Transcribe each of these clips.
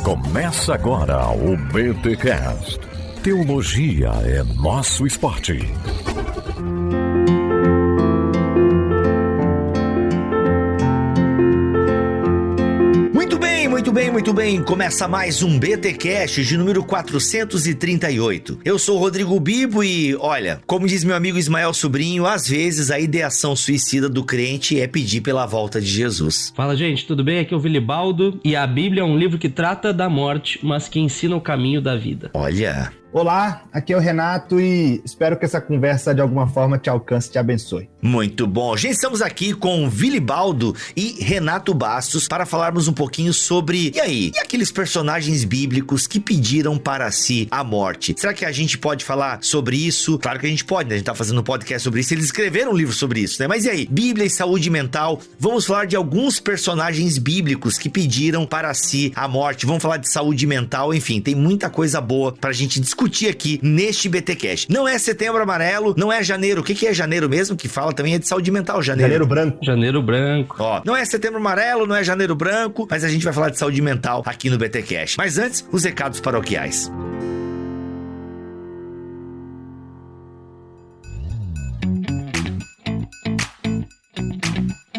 Começa agora o BTCast. Teologia é nosso esporte. Muito bem. Começa mais um BTcast de número 438. Eu sou o Rodrigo Bibo e, olha, como diz meu amigo Ismael Sobrinho, às vezes a ideação suicida do crente é pedir pela volta de Jesus. Fala, gente, tudo bem? Aqui é o Vilibaldo e a Bíblia é um livro que trata da morte, mas que ensina o caminho da vida. Olha... Olá, aqui é o Renato e espero que essa conversa de alguma forma te alcance e te abençoe. Muito bom. Já estamos aqui com Vilibaldo e Renato Bastos para falarmos um pouquinho sobre, e aqueles personagens bíblicos que pediram para si a morte? Será que a gente pode falar sobre isso? Claro que a gente pode, né? A gente tá fazendo um podcast sobre isso, eles escreveram um livro sobre isso, né? Mas e aí? Bíblia e saúde mental. Vamos falar de alguns personagens bíblicos que pediram para si a morte. Vamos falar de saúde mental, enfim, tem muita coisa boa pra gente discutir aqui neste BTcast. Não é Setembro Amarelo, não é janeiro. O que é janeiro mesmo? Que fala também é de saúde mental, janeiro. Janeiro branco. Ó, não é Setembro Amarelo, não é janeiro branco, mas a gente vai falar de saúde mental aqui no BTcast. Mas antes, os recados paroquiais.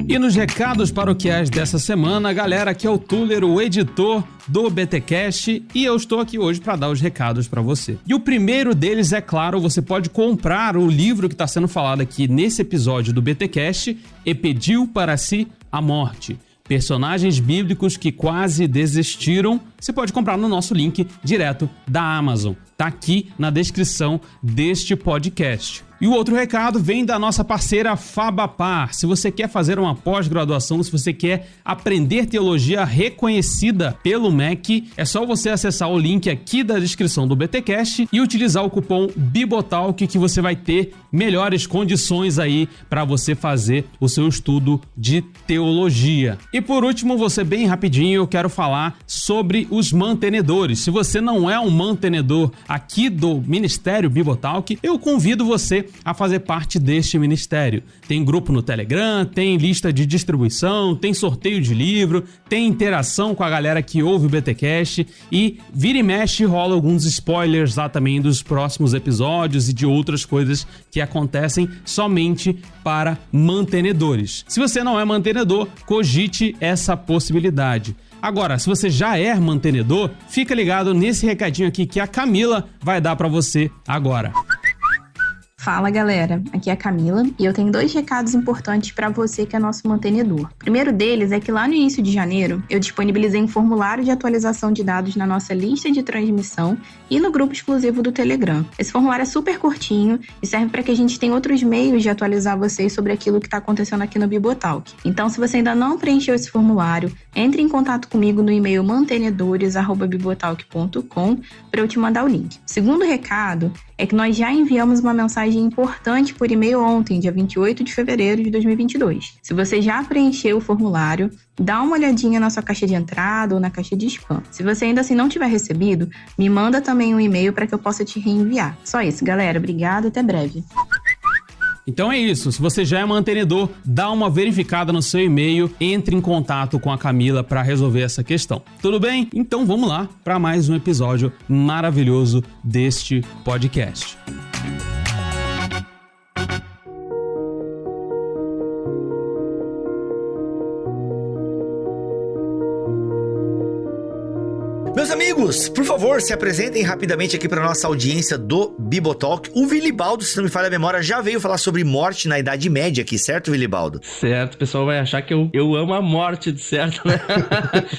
E nos recados paroquiais dessa semana, galera, aqui é o Tuller, o editor do BTcast, e eu estou aqui hoje para dar os recados para você. E o primeiro deles, é claro, você pode comprar o livro que está sendo falado aqui nesse episódio do BTcast, E Pediu para Si a Morte. Personagens bíblicos que quase desistiram, você pode comprar no nosso link direto da Amazon. Tá aqui na descrição deste podcast. E o outro recado vem da nossa parceira Fabapar. Se você quer fazer uma pós-graduação, se você quer aprender teologia reconhecida pelo MEC, é só você acessar o link aqui da descrição do BTcast e utilizar o cupom BIBOTALK, que você vai ter melhores condições aí para você fazer o seu estudo de teologia. E por último, você bem rapidinho, eu quero falar sobre os mantenedores. Se você não é um mantenedor aqui do Ministério Bibotalk, eu convido você a fazer parte deste ministério. Tem grupo no Telegram, tem lista de distribuição, tem sorteio de livro, tem interação com a galera que ouve o BTcast e vira e mexe rola alguns spoilers lá também dos próximos episódios e de outras coisas que acontecem somente para mantenedores. Se você não é mantenedor, cogite essa possibilidade. Agora, se você já é mantenedor, fica ligado nesse recadinho aqui que a Camila vai dar para você agora. Fala, galera, aqui é a Camila e eu tenho 2 recados importantes para você que é nosso mantenedor. O primeiro deles é que lá no início de janeiro eu disponibilizei um formulário de atualização de dados na nossa lista de transmissão e no grupo exclusivo do Telegram. Esse formulário é super curtinho e serve para que a gente tenha outros meios de atualizar vocês sobre aquilo que está acontecendo aqui no Bibotalk. Então, se você ainda não preencheu esse formulário, entre em contato comigo no e-mail mantenedores@bibotalk.com para eu te mandar o link. O segundo recado é que nós já enviamos uma mensagem importante por e-mail ontem, dia 28 de fevereiro de 2022. Se você já preencheu o formulário, dá uma olhadinha na sua caixa de entrada ou na caixa de spam. Se você ainda assim não tiver recebido, me manda também um e-mail para que eu possa te reenviar. Só isso, galera. Obrigada, até breve. Então é isso, se você já é mantenedor, dá uma verificada no seu e-mail, entre em contato com a Camila para resolver essa questão. Tudo bem? Então vamos lá para mais um episódio maravilhoso deste podcast. Meus amigos, por favor, se apresentem rapidamente aqui para nossa audiência do Bibotalk. O Vilibaldo, se não me falha a memória, já veio falar sobre morte na Idade Média aqui, certo, Vilibaldo? Certo, o pessoal vai achar que eu amo a morte, certo, né?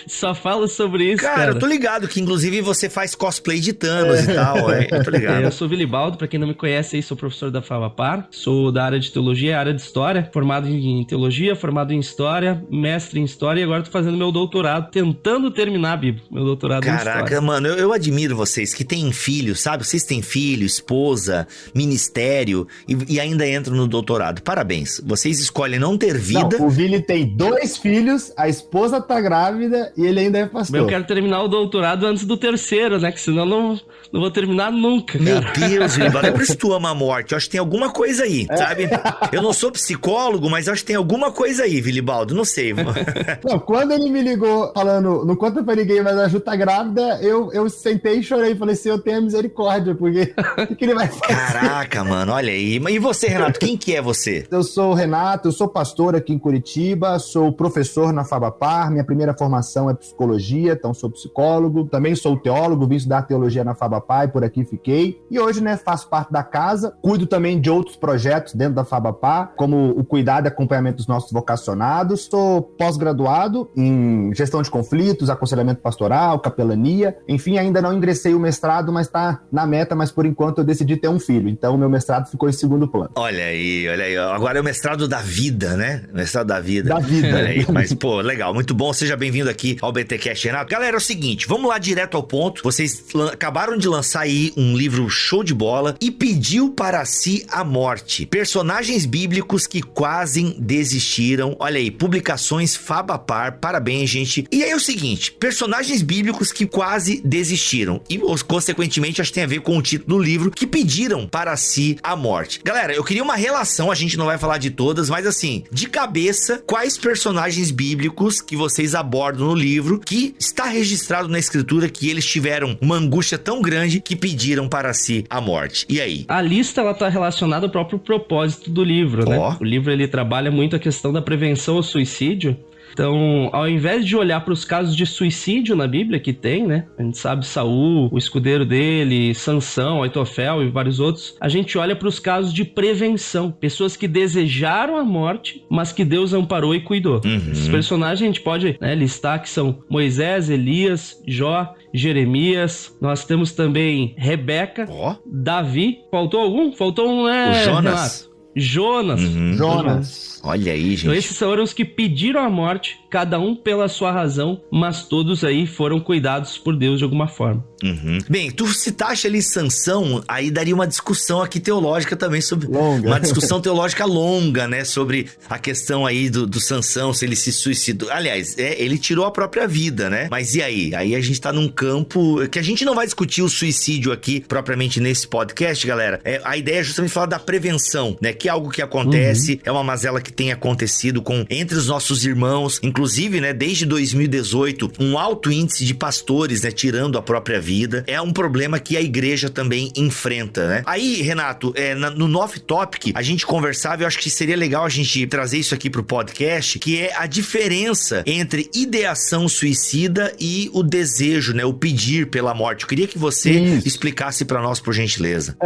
Só falo sobre isso, cara. Eu tô ligado que, inclusive, você faz cosplay de Thanos e tal, eu tô ligado. Eu sou o Vilibaldo, pra quem não me conhece aí, sou professor da Fabapar, sou da área de teologia, área de história, formado em teologia, formado em história, mestre em história, e agora tô fazendo meu doutorado, tentando terminar, Bibo, meu doutorado doutorado em Caraca, história. mano, eu admiro vocês que têm filhos, sabe? Vocês têm filho, esposa, ministério e ainda entram no doutorado. Parabéns. Vocês escolhem não ter vida. Não, o Vili tem 2 filhos, a esposa tá grávida e ele ainda é pastor. Eu quero terminar o doutorado antes do 3º, né? Que senão não vou terminar nunca, Meu cara. Deus, Vilibaldo, é por isso que tu ama a morte. Eu acho que tem alguma coisa aí, sabe? Eu não sou psicólogo, mas eu acho que tem alguma coisa aí, Vilibaldo. Não sei. Não, quando ele me ligou falando, não conta pra ninguém, mas a Ju tá grávida, eu sentei e chorei. Falei, Senhor, tenha misericórdia, porque o que ele vai fazer? Caraca, mano, olha aí. E você, Renato, quem que é você? Eu sou o Renato, eu sou pastor aqui em Curitiba, sou professor na FABAPAR, minha primeira formação é psicologia, então sou psicólogo, também sou teólogo, vim estudar teologia na FABAPAR e por aqui fiquei. E hoje, né, faço parte da casa, cuido também de outros projetos dentro da FABAPAR, como o cuidado e acompanhamento dos nossos vocacionados. Sou pós-graduado em gestão de conflitos, aconselhamento pastoral, capelania, enfim, ainda não ingressei o mestrado, mas tá na meta, mas por enquanto eu decidi ter um filho, então o meu mestrado ficou em segundo plano. Olha aí. Agora é o mestrado da vida, né? Mestrado da vida. Da vida. Olha aí. Mas, pô, legal, muito bom. Seja bem-vindo aqui ao BTcast, Renato. Galera, é o seguinte, vamos lá direto ao ponto. Vocês acabaram de lançar aí um livro show de bola, E Pediu para Si a Morte. Personagens bíblicos que quase desistiram. Olha aí, publicações FABAPAR. Parabéns, gente. E aí é o seguinte, personagens bíblicos que quase desistiram. E, consequentemente, acho que tem a ver com o título do livro, que pediram para si a morte. Galera, eu queria uma relação, a gente não vai falar de todas, mas assim, de cabeça, quais personagens bíblicos que vocês abordam no livro que está registrado na escritura que eles tiveram uma angústia tão grande que pediram para si a morte? E aí? A lista, ela tá relacionada ao próprio propósito do livro, né? O livro, ele trabalha muito a questão da prevenção ao suicídio. Então, ao invés de olhar para os casos de suicídio na Bíblia, que tem, né? A gente sabe Saul, o escudeiro dele, Sansão, Aitofel e vários outros. A gente olha para os casos de prevenção. Pessoas que desejaram a morte, mas que Deus amparou e cuidou. Esses personagens a gente pode, né, listar que são Moisés, Elias, Jó, Jeremias. Nós temos também Rebeca, Davi. Faltou algum? Faltou um, né, o Jonas. Renato? Jonas. Olha aí, gente. Então esses foram os que pediram a morte, cada um pela sua razão, mas todos aí foram cuidados por Deus de alguma forma. Bem, tu citaste ali Sansão, aí daria uma discussão aqui teológica também sobre... Longa. Uma discussão teológica longa, né? Sobre a questão aí do Sansão, se ele se suicidou. Aliás, ele tirou a própria vida, né? Mas e aí? Aí a gente tá num campo que a gente não vai discutir o suicídio aqui, propriamente nesse podcast, galera. A ideia é justamente falar da prevenção, né? Que é algo que acontece, é uma mazela que tem acontecido entre os nossos irmãos, inclusive, né, desde 2018, um alto índice de pastores, né, tirando a própria vida. É um problema que a igreja também enfrenta, né? Aí, Renato, no Off Topic, a gente conversava, eu acho que seria legal a gente trazer isso aqui pro podcast, que é a diferença entre ideação suicida e o desejo, né, o pedir pela morte. Eu queria que você explicasse para nós, por gentileza.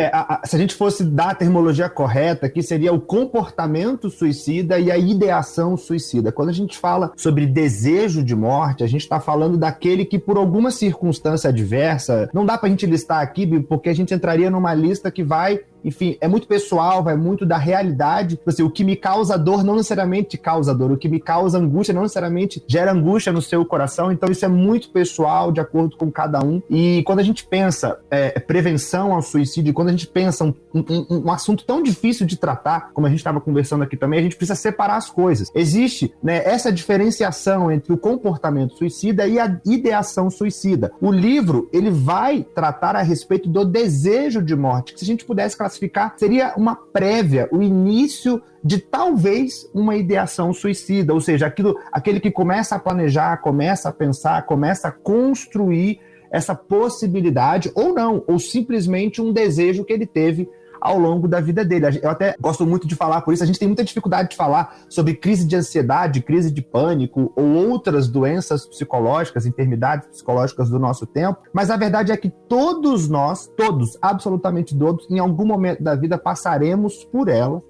Se a gente fosse dar a terminologia correta, que seria o comportamento suicida e a ideação suicida. Quando a gente fala sobre desejo de morte, a gente está falando daquele que, por alguma circunstância adversa, não dá pra gente listar aqui, porque a gente entraria numa lista que vai... Enfim, é muito pessoal, vai muito da realidade. Assim, o que me causa dor não necessariamente causa dor. O que me causa angústia não necessariamente gera angústia no seu coração. Então isso é muito pessoal, de acordo com cada um. E quando a gente pensa prevenção ao suicídio, quando a gente pensa um assunto tão difícil de tratar, como a gente estava conversando aqui também, a gente precisa separar as coisas. Existe, né, essa diferenciação entre o comportamento suicida e a ideação suicida. O livro, ele vai tratar a respeito do desejo de morte, que se a gente pudesse classificar, seria uma prévia, o início de talvez uma ideação suicida, ou seja, aquele que começa a planejar, começa a pensar, começa a construir essa possibilidade, ou não, ou simplesmente um desejo que ele teve ao longo da vida dele. Eu até gosto muito de falar por isso, a gente tem muita dificuldade de falar sobre crise de ansiedade, crise de pânico ou outras doenças psicológicas, enfermidades psicológicas do nosso tempo, mas a verdade é que todos nós, todos, absolutamente todos, em algum momento da vida passaremos por ela,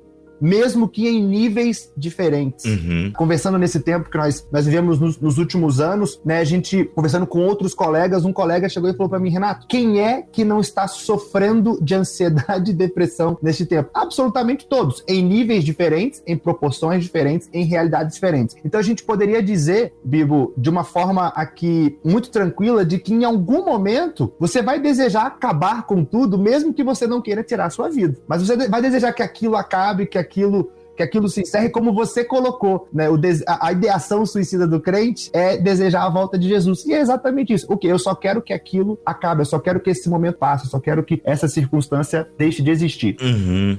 mesmo que em níveis diferentes. Conversando nesse tempo que nós vivemos nos últimos anos, né, a gente conversando com outros colegas, um colega chegou e falou para mim: Renato, quem é que não está sofrendo de ansiedade e depressão neste tempo? Absolutamente todos, em níveis diferentes, em proporções diferentes, em realidades diferentes. Então a gente poderia dizer, Bibo, de uma forma aqui muito tranquila, de que em algum momento você vai desejar acabar com tudo, mesmo que você não queira tirar a sua vida. Mas você vai desejar que aquilo acabe, que aquilo se encerre, como você colocou, né? A ideação suicida do crente é desejar a volta de Jesus. E é exatamente isso. O quê? Eu só quero que aquilo acabe, eu só quero que esse momento passe, eu só quero que essa circunstância deixe de existir.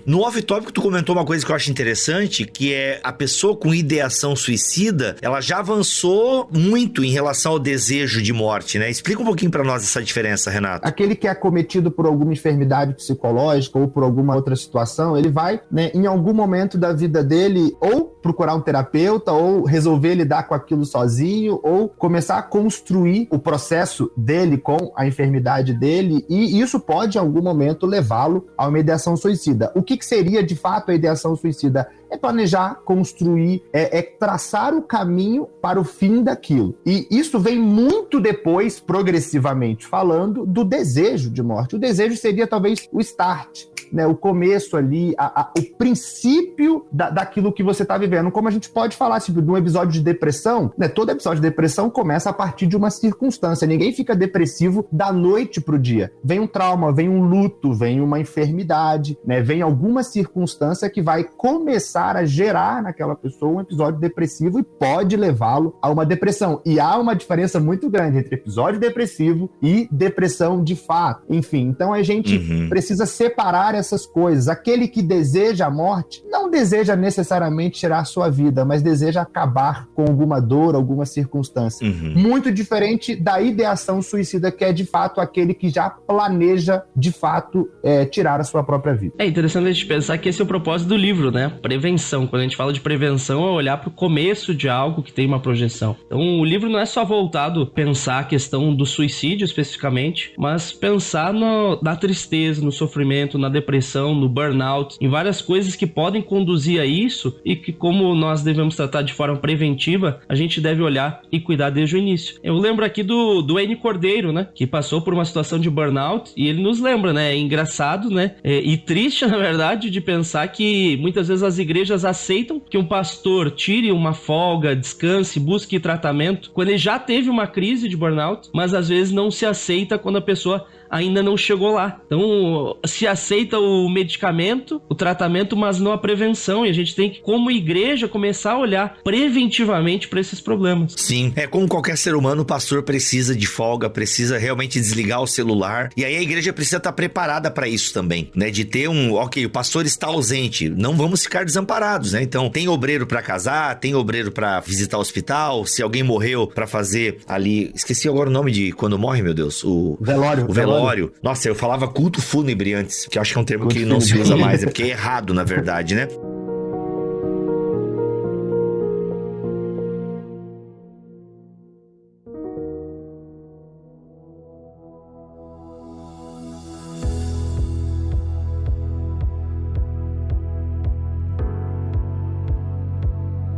No off-topic, tu comentou uma coisa que eu acho interessante, que é a pessoa com ideação suicida, ela já avançou muito em relação ao desejo de morte, né? Explica um pouquinho pra nós essa diferença, Renato. Aquele que é acometido por alguma enfermidade psicológica ou por alguma outra situação, ele vai, né, em algum momento da vida dele, ou procurar um terapeuta, ou resolver lidar com aquilo sozinho, ou começar a construir o processo dele com a enfermidade dele, e isso pode, em algum momento, levá-lo a uma ideação suicida. O que seria, de fato, a ideação suicida? É planejar, construir, é traçar o caminho para o fim daquilo. E isso vem muito depois, progressivamente falando, do desejo de morte. O desejo seria, talvez, o start, né, o começo ali, o princípio daquilo que você está vivendo. Como a gente pode falar, tipo, de um episódio de depressão, né? Todo episódio de depressão começa a partir de uma circunstância. Ninguém fica depressivo da noite pro dia. Vem um trauma, vem um luto, vem uma enfermidade, né? Vem alguma circunstância que vai começar a gerar naquela pessoa um episódio depressivo e pode levá-lo a uma depressão. E há uma diferença muito grande entre episódio depressivo e depressão de fato. Enfim, então a gente precisa separar essas coisas. Aquele que deseja a morte não deseja necessariamente tirar a sua vida, mas deseja acabar com alguma dor, alguma circunstância. Muito diferente da ideação suicida, que é de fato aquele que já planeja de fato tirar a sua própria vida. É interessante a gente pensar que esse é o propósito do livro, né? Prevenção. Quando a gente fala de prevenção, é olhar para o começo de algo que tem uma projeção. Então o livro não é só voltado a pensar a questão do suicídio especificamente, mas pensar na tristeza, no sofrimento, na depressão, no burnout, em várias coisas que podem conduzir a isso e que, como nós devemos tratar de forma preventiva, a gente deve olhar e cuidar desde o início. Eu lembro aqui do N. Cordeiro, né, que passou por uma situação de burnout, e ele nos lembra, né, é engraçado, né, e triste, na verdade, de pensar que muitas vezes as igrejas aceitam que um pastor tire uma folga, descanse, busque tratamento, quando ele já teve uma crise de burnout, mas às vezes não se aceita quando a pessoa ainda não chegou lá. Então, se aceita o medicamento, o tratamento, mas não a prevenção. E a gente tem que, como igreja, começar a olhar preventivamente para esses problemas. Sim, como qualquer ser humano, o pastor precisa de folga, precisa realmente desligar o celular. E aí a igreja precisa estar preparada para isso também, né? De ter o pastor está ausente, não vamos ficar desamparados, né? Então, tem obreiro para casar, tem obreiro para visitar o hospital, se alguém morreu, para fazer ali, esqueci agora o nome de quando morre, meu Deus, o velório. O velório. Nossa, eu falava culto fúnebre antes, que eu acho que é um termo que não se usa mais, é porque é errado, na verdade, né?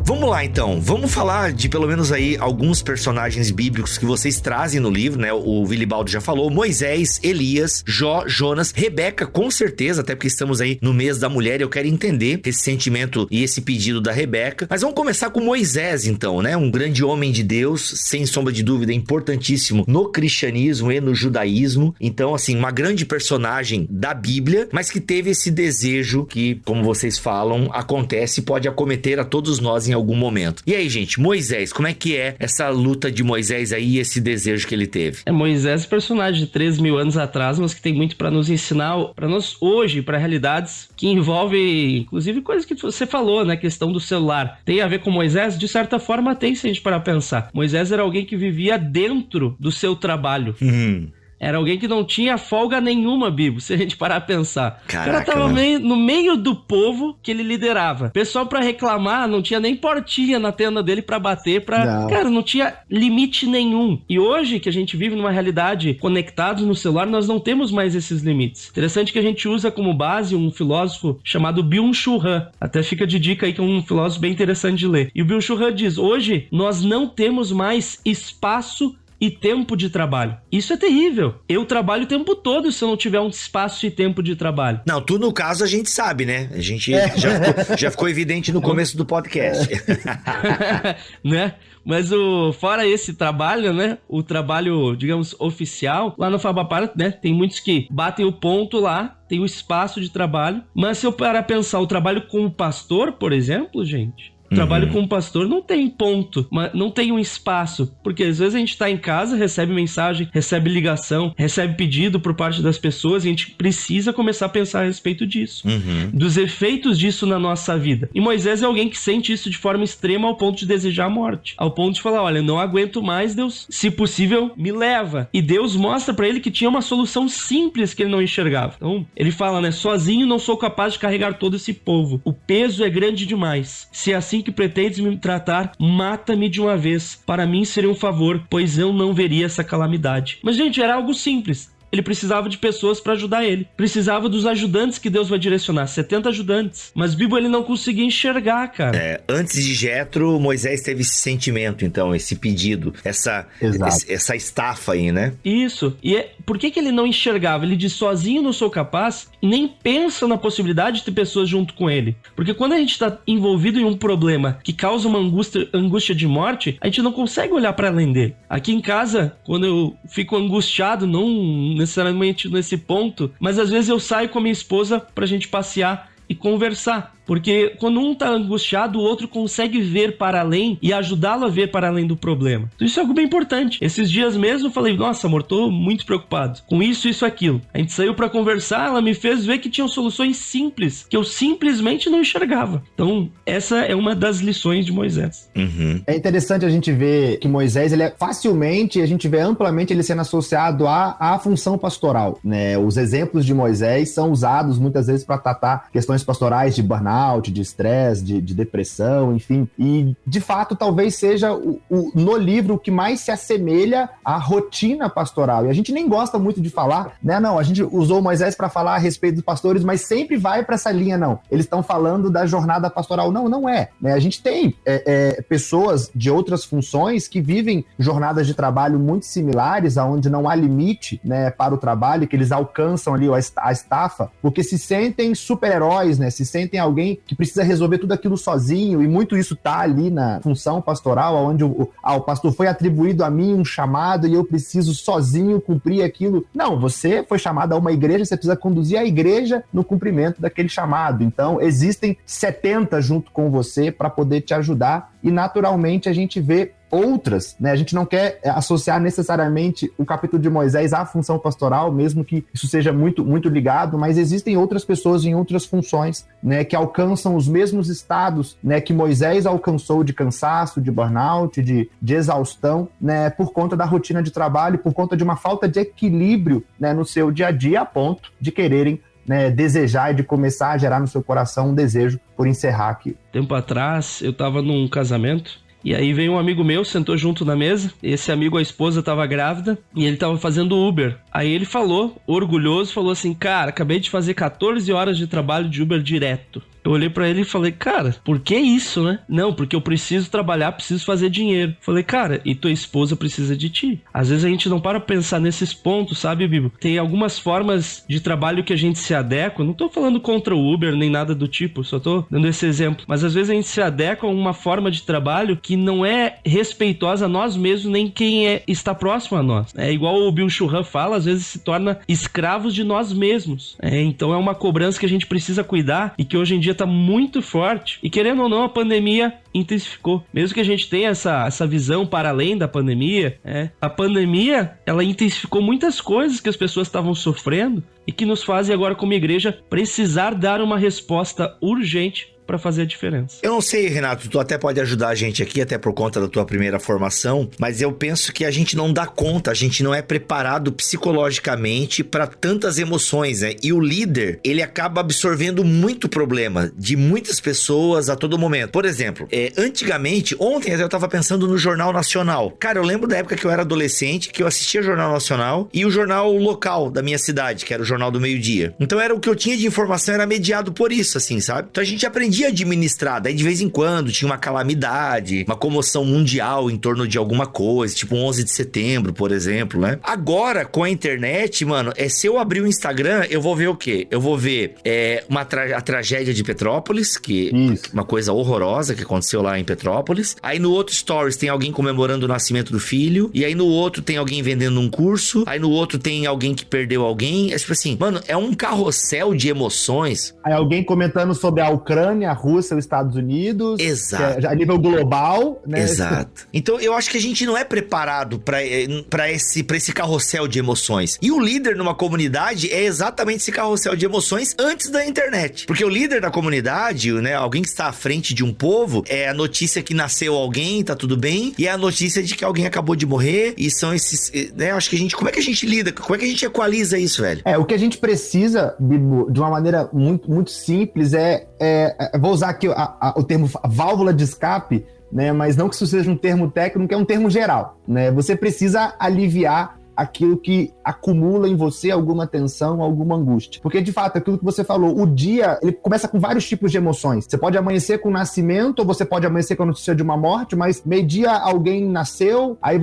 Vamos lá, então. Vamos falar de pelo menos aí alguns personagens bíblicos que vocês trazem no livro, né? O Vilibaldo já falou. Moisés, Elias, Jó, Jonas, Rebeca, com certeza, até porque estamos aí no mês da mulher, eu quero entender esse sentimento e esse pedido da Rebeca. Mas vamos começar com Moisés, então, né? Um grande homem de Deus, sem sombra de dúvida, importantíssimo no cristianismo e no judaísmo. Então, assim, uma grande personagem da Bíblia, mas que teve esse desejo que, como vocês falam, acontece e pode acometer a todos nós em algum momento. E aí, gente, Moisés, como é que é essa luta de Moisés aí, esse desejo que ele teve? Moisés é personagem de 3.000 anos atrás, mas que tem muito para nos ensinar, para nós hoje, para realidades que envolvem, inclusive, coisas que você falou, né? A questão do celular. Tem a ver com Moisés? De certa forma tem, se a gente parar pra pensar. Moisés era alguém que vivia dentro do seu trabalho. Era alguém que não tinha folga nenhuma, Bibo, se a gente parar a pensar. Caraca, o cara tava no meio do povo que ele liderava. Pessoal pra reclamar, não tinha nem portinha na tenda dele pra bater, Cara, não tinha limite nenhum. E hoje, que a gente vive numa realidade conectados no celular, nós não temos mais esses limites. Interessante que a gente usa como base um filósofo chamado Byung-Chul Han. Até fica de dica aí que é um filósofo bem interessante de ler. E o Byung-Chul Han diz, hoje nós não temos mais espaço e tempo de trabalho. Isso é terrível. Eu trabalho o tempo todo se eu não tiver um espaço e tempo de trabalho. Não, tu no caso a gente sabe, né? A gente já ficou evidente no começo do podcast. Né? Mas fora esse trabalho, né? O trabalho, digamos, oficial, lá no Fabapara, né? Tem muitos que batem o ponto lá, tem o espaço de trabalho. Mas se eu parar a pensar, o trabalho como pastor, por exemplo, gente... O trabalho como pastor não tem ponto, não tem um espaço, porque às vezes a gente tá em casa, recebe mensagem, recebe ligação, recebe pedido por parte das pessoas e a gente precisa começar a pensar a respeito disso, dos efeitos disso na nossa vida. E Moisés é alguém que sente isso de forma extrema ao ponto de desejar a morte, ao ponto de falar, olha, não aguento mais, Deus, se possível, me leva. E Deus mostra pra ele que tinha uma solução simples que ele não enxergava. Então, ele fala, né, sozinho não sou capaz de carregar todo esse povo, o peso é grande demais. Se assim que pretendes me tratar, mata-me de uma vez. Para mim seria um favor, pois eu não veria essa calamidade. Mas, gente, era algo simples. Ele precisava de pessoas para ajudar ele. Precisava dos ajudantes que Deus vai direcionar. 70 ajudantes. Mas Bibo, ele não conseguia enxergar, cara. Antes de Jetro, Moisés teve esse sentimento, então, esse pedido, essa estafa aí, né? Isso. E por que ele não enxergava? Ele diz, sozinho não sou capaz, e nem pensa na possibilidade de ter pessoas junto com ele. Porque quando a gente está envolvido em um problema que causa uma angústia de morte, a gente não consegue olhar para além dele. Aqui em casa, quando eu fico angustiado, não necessariamente nesse ponto, mas às vezes eu saio com a minha esposa pra gente passear e conversar. Porque quando um tá angustiado, o outro consegue ver para além e ajudá-lo a ver para além do problema. Então isso é algo bem importante. Esses dias mesmo eu falei, nossa, amor, tô muito preocupado com isso, aquilo. A gente saiu para conversar, ela me fez ver que tinham soluções simples, que eu simplesmente não enxergava. Então essa é uma das lições de Moisés. É interessante a gente ver que Moisés, ele é facilmente, a gente vê amplamente ele sendo associado à função pastoral, né? Os exemplos de Moisés são usados muitas vezes para tratar questões pastorais de burnout, de estresse, de depressão, enfim. E, de fato, talvez seja no livro o que mais se assemelha à rotina pastoral. E a gente nem gosta muito de falar, né? Não, a gente usou Moisés para falar a respeito dos pastores, mas sempre vai para essa linha, não. Eles estão falando da jornada pastoral. Não é. Né? A gente tem pessoas de outras funções que vivem jornadas de trabalho muito similares, onde não há limite, né, para o trabalho, que eles alcançam ali a estafa, porque se sentem super-heróis, né? Se sentem alguém que precisa resolver tudo aquilo sozinho, e muito isso tá ali na função pastoral, onde o pastor foi atribuído a mim um chamado e eu preciso sozinho cumprir aquilo. Não, você foi chamado a uma igreja, você precisa conduzir a igreja no cumprimento daquele chamado. Então, existem 70 junto com você para poder te ajudar, e naturalmente a gente vê outras, né? A gente não quer associar necessariamente o capítulo de Moisés à função pastoral, mesmo que isso seja muito, muito ligado, mas existem outras pessoas em outras funções, né, que alcançam os mesmos estados, né, que Moisés alcançou de cansaço, de burnout, de exaustão, né, por conta da rotina de trabalho, por conta de uma falta de equilíbrio, né, no seu dia a dia, a ponto de quererem, né, desejar e de começar a gerar no seu coração um desejo por encerrar aqui. Tempo atrás, eu tava num casamento, e aí veio um amigo meu, sentou junto na mesa. Esse amigo, a esposa tava grávida e ele tava fazendo Uber. Aí ele falou, orgulhoso, falou assim, cara, acabei de fazer 14 horas de trabalho de Uber direto. Eu olhei pra ele e falei, cara, por que isso, né? Não, porque eu preciso trabalhar, preciso fazer dinheiro. Falei, cara, e tua esposa precisa de ti. Às vezes a gente não para pensar nesses pontos, sabe, Bibo? Tem algumas formas de trabalho que a gente se adequa. Não tô falando contra o Uber, nem nada do tipo, só tô dando esse exemplo. Mas às vezes a gente se adequa a uma forma de trabalho que não é respeitosa a nós mesmos, nem quem está próximo a nós. É igual o Byung-Chul Han fala, às vezes se torna escravos de nós mesmos. Então é uma cobrança que a gente precisa cuidar e que hoje em dia tá muito forte, e querendo ou não, a pandemia intensificou. Mesmo que a gente tenha essa visão para além da pandemia, a pandemia, ela intensificou muitas coisas que as pessoas estavam sofrendo e que nos fazem agora como igreja precisar dar uma resposta urgente para fazer a diferença. Eu não sei, Renato, tu até pode ajudar a gente aqui, até por conta da tua primeira formação, mas eu penso que a gente não dá conta, a gente não é preparado psicologicamente para tantas emoções, né? E o líder, ele acaba absorvendo muito problema de muitas pessoas a todo momento. Por exemplo, antigamente, ontem eu tava pensando no Jornal Nacional. Cara, eu lembro da época que eu era adolescente, que eu assistia Jornal Nacional e o jornal local da minha cidade, que era o Jornal do Meio-Dia. Então era o que eu tinha de informação, era mediado por isso, assim, sabe? Então a gente aprendia a administrar, daí de vez em quando tinha uma calamidade, uma comoção mundial em torno de alguma coisa, tipo 11 de setembro, por exemplo, né? Agora, com a internet, mano, se eu abrir o Instagram, eu vou ver o quê? Eu vou ver a tragédia de Petrópolis, que uma coisa horrorosa que aconteceu lá em Petrópolis. Aí no outro stories tem alguém comemorando o nascimento do filho, e aí no outro tem alguém vendendo um curso, aí no outro tem alguém que perdeu alguém. É tipo assim, mano, é um carrossel de emoções. Aí alguém comentando sobre a Ucrânia, a Rússia, os Estados Unidos. Exato. A nível global, né? Exato. Então eu acho que a gente não é preparado pra esse carrossel de emoções. E o líder numa comunidade é exatamente esse carrossel de emoções antes da internet. Porque o líder da comunidade, né, alguém que está à frente de um povo, é a notícia que nasceu alguém, tá tudo bem, e é a notícia de que alguém acabou de morrer, e são esses, né, acho que como é que a gente lida, como é que a gente equaliza isso, velho? O que a gente precisa, Bibo, de uma maneira muito, muito simples, vou usar aqui o termo válvula de escape, né, mas não que isso seja um termo técnico, é um termo geral, né? Você precisa aliviar aquilo que acumula em você alguma tensão, alguma angústia. Porque, de fato, aquilo que você falou, o dia, ele começa com vários tipos de emoções. Você pode amanhecer com o nascimento, ou você pode amanhecer com a notícia de uma morte, mas meio-dia alguém nasceu, aí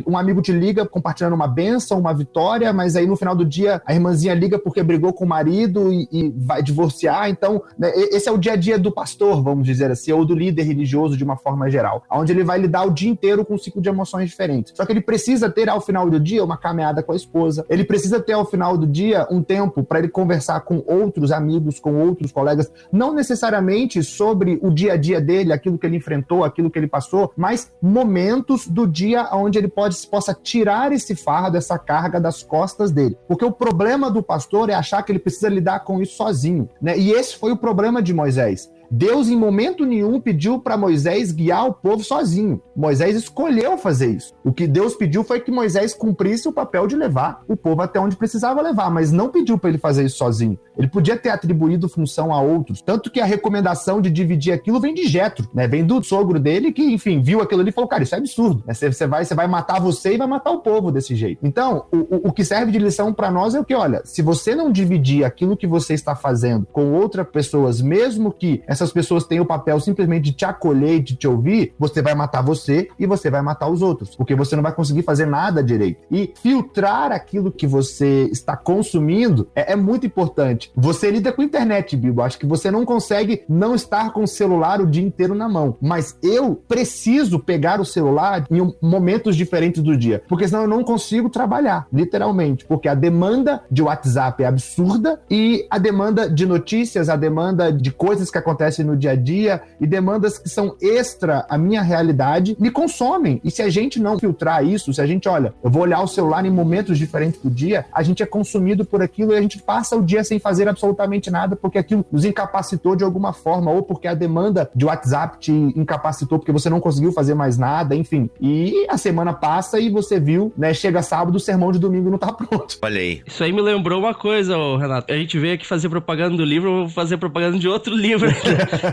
um amigo te liga compartilhando uma bênção, uma vitória, mas aí no final do dia a irmãzinha liga porque brigou com o marido e vai divorciar. Então, né, esse é o dia a dia do pastor, vamos dizer assim, ou do líder religioso de uma forma geral, onde ele vai lidar o dia inteiro com um ciclo de emoções diferentes. Só que ele precisa ter, ao final do dia, uma caminhada com a esposa. Ele precisa ter, ao final do dia, um tempo para ele conversar com outros amigos, com outros colegas, não necessariamente sobre o dia a dia dele, aquilo que ele enfrentou, aquilo que ele passou, mas momentos do dia onde ele possa tirar esse fardo, essa carga das costas dele. Porque o problema do pastor é achar que ele precisa lidar com isso sozinho, né? E esse foi o problema de Moisés. Deus, em momento nenhum, pediu para Moisés guiar o povo sozinho. Moisés escolheu fazer isso. O que Deus pediu foi que Moisés cumprisse o papel de levar o povo até onde precisava levar, mas não pediu para ele fazer isso sozinho. Ele podia ter atribuído função a outros. Tanto que a recomendação de dividir aquilo vem de Jetro, né? Vem do sogro dele que, enfim, viu aquilo ali e falou, cara, isso é absurdo. Né? Você vai matar você e vai matar o povo desse jeito. Então, o que serve de lição para nós é o que, olha, se você não dividir aquilo que você está fazendo com outras pessoas, mesmo que essas pessoas têm o papel simplesmente de te acolher e de te ouvir, você vai matar você e você vai matar os outros, porque você não vai conseguir fazer nada direito. E filtrar aquilo que você está consumindo é muito importante. Você lida com a internet, Bibo, acho que você não consegue não estar com o celular o dia inteiro na mão, mas eu preciso pegar o celular em momentos diferentes do dia, porque senão eu não consigo trabalhar, literalmente, porque a demanda de WhatsApp é absurda e a demanda de notícias, a demanda de coisas que acontecem no dia a dia e demandas que são extra à minha realidade me consomem. E se a gente não filtrar isso, se a gente, olha, eu vou olhar o celular em momentos diferentes do dia, a gente é consumido por aquilo e a gente passa o dia sem fazer absolutamente nada porque aquilo nos incapacitou de alguma forma, ou porque a demanda de WhatsApp te incapacitou porque você não conseguiu fazer mais nada, enfim. E a semana passa e você viu, né, chega sábado, o sermão de domingo não tá pronto. Olha aí. Isso aí me lembrou uma coisa, Renato. A gente veio aqui fazer propaganda do livro, eu vou fazer propaganda de outro livro,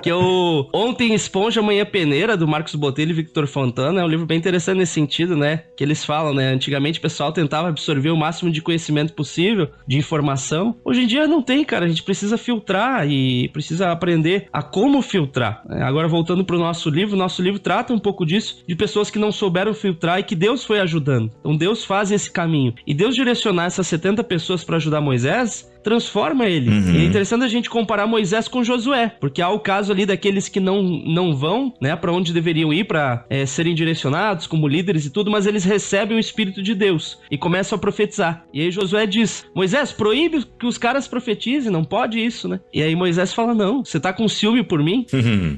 que é o Ontem Esponja, Amanhã Peneira, do Marcos Botelho e Victor Fontana. É um livro bem interessante nesse sentido, né? Que eles falam, né? Antigamente o pessoal tentava absorver o máximo de conhecimento possível, de informação. Hoje em dia não tem, cara. A gente precisa filtrar e precisa aprender a como filtrar. Agora, voltando pro nosso livro trata um pouco disso, de pessoas que não souberam filtrar e que Deus foi ajudando. Então Deus faz esse caminho. E Deus direcionar essas 70 pessoas para ajudar Moisés, transforma ele. E é interessante a gente comparar Moisés com Josué, porque há o caso ali daqueles que não vão, né, para onde deveriam ir para serem direcionados como líderes e tudo, mas eles recebem o Espírito de Deus e começam a profetizar. E aí Josué diz, Moisés, proíbe que os caras profetizem, não pode isso, né? E aí Moisés fala, não, você tá com ciúme por mim?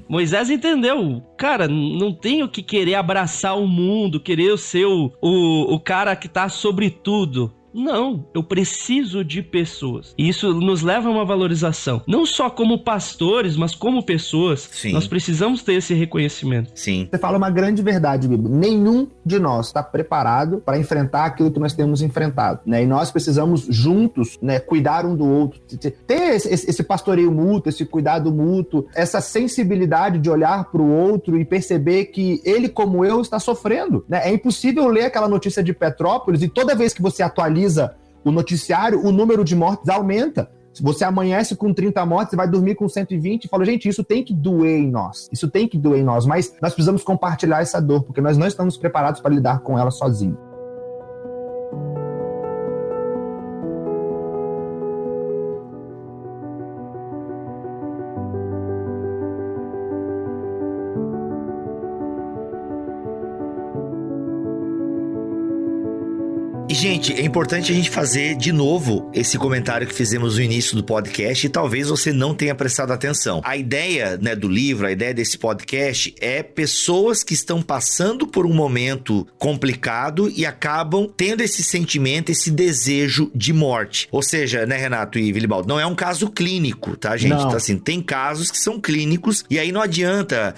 Moisés entendeu, cara, não tenho que querer abraçar o mundo, querer ser o cara que tá sobre tudo. Não, eu preciso de pessoas. E isso nos leva a uma valorização. Não só como pastores, mas como pessoas. Sim. Nós precisamos ter esse reconhecimento. Sim. Você fala uma grande verdade, Bibo. Nenhum de nós está preparado para enfrentar aquilo que nós temos enfrentado, né? E nós precisamos juntos, né, cuidar um do outro, ter esse pastoreio mútuo, esse cuidado mútuo, essa sensibilidade de olhar para o outro e perceber que ele, como eu, está sofrendo, né? É impossível ler aquela notícia de Petrópolis e toda vez que você atualiza o noticiário, o número de mortes aumenta. Se você amanhece com 30 mortes, você vai dormir com 120 e fala, gente, isso tem que doer em nós. Isso tem que doer em nós, mas nós precisamos compartilhar essa dor, porque nós não estamos preparados para lidar com ela sozinhos. E, gente, é importante a gente fazer de novo esse comentário que fizemos no início do podcast e talvez você não tenha prestado atenção. A ideia, né, do livro, a ideia desse podcast é pessoas que estão passando por um momento complicado e acabam tendo esse sentimento, esse desejo de morte. Ou seja, né, Renato e Vilibaldo, não é um caso clínico, tá, gente? Então, assim, tem casos que são clínicos e aí não adianta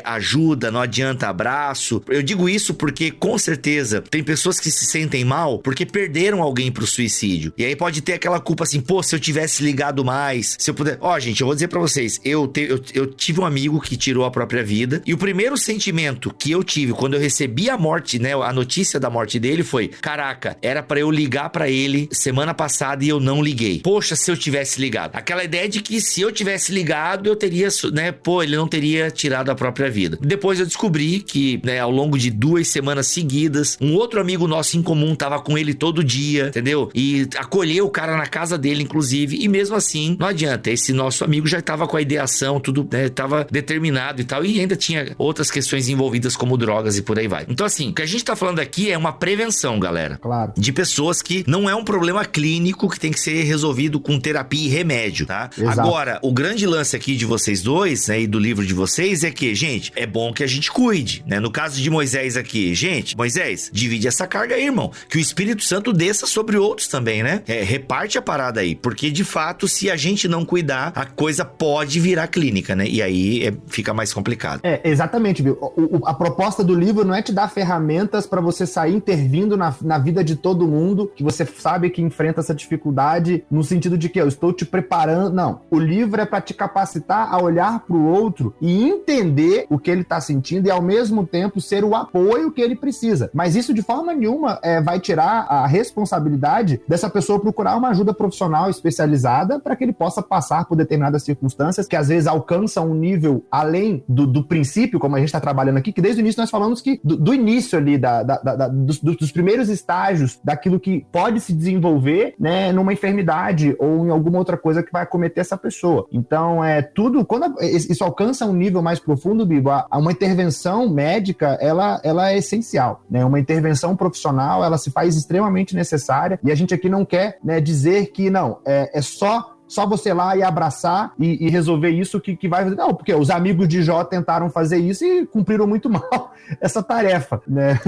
ajuda, não adianta abraço. Eu digo isso porque, com certeza, tem pessoas que se sentem mal porque perderam alguém pro suicídio. E aí pode ter aquela culpa assim, pô, se eu tivesse ligado mais, se eu puder... Ó, gente, eu vou dizer pra vocês, eu tive um amigo que tirou a própria vida, e o primeiro sentimento que eu tive quando eu recebi a morte, né, a notícia da morte dele foi, caraca, era pra eu ligar pra ele semana passada e eu não liguei. Poxa, se eu tivesse ligado. Aquela ideia de que se eu tivesse ligado, eu teria, né, pô, ele não teria tirado a própria vida. Depois eu descobri que, né, ao longo de 2 semanas seguidas, um outro amigo nosso em comum tava com ele todo dia, entendeu? E acolheu o cara na casa dele, inclusive, e mesmo assim, não adianta, esse nosso amigo já tava com a ideação, tudo, né, tava determinado e tal, e ainda tinha outras questões envolvidas como drogas e por aí vai. Então, assim, o que a gente tá falando aqui é uma prevenção, galera. Claro. De pessoas que não é um problema clínico que tem que ser resolvido com terapia e remédio, tá? Exato. Agora, o grande lance aqui de vocês dois, né, e do livro de vocês é que, gente, é bom que a gente cuide, né? No caso de Moisés aqui, gente, Moisés, divide essa carga aí, irmão, que o Espírito Santo desça sobre outros também, né? Reparte a parada aí, porque de fato, se a gente não cuidar, a coisa pode virar clínica, né? E aí fica mais complicado. Exatamente, viu? A proposta do livro não é te dar ferramentas para você sair intervindo na vida de todo mundo, que você sabe que enfrenta essa dificuldade, no sentido de que eu estou te preparando. Não. O livro é para te capacitar a olhar para o outro e entender o que ele está sentindo e, ao mesmo tempo, ser o apoio que ele precisa. Mas isso, de forma nenhuma, vai tirar a responsabilidade dessa pessoa procurar uma ajuda profissional especializada para que ele possa passar por determinadas circunstâncias que às vezes alcançam um nível além do princípio, como a gente está trabalhando aqui, que desde o início nós falamos que do início ali, dos primeiros estágios daquilo que pode se desenvolver, né, numa enfermidade ou em alguma outra coisa que vai acometer essa pessoa. Então, tudo, quando isso alcança um nível mais profundo, Bibo, uma intervenção médica, ela é essencial, né? Uma intervenção profissional, ela se faz extremamente necessária, e a gente aqui não quer, né, dizer que não, é só você lá e abraçar e resolver isso que vai fazer. Não, porque os amigos de Jó tentaram fazer isso e cumpriram muito mal essa tarefa, né?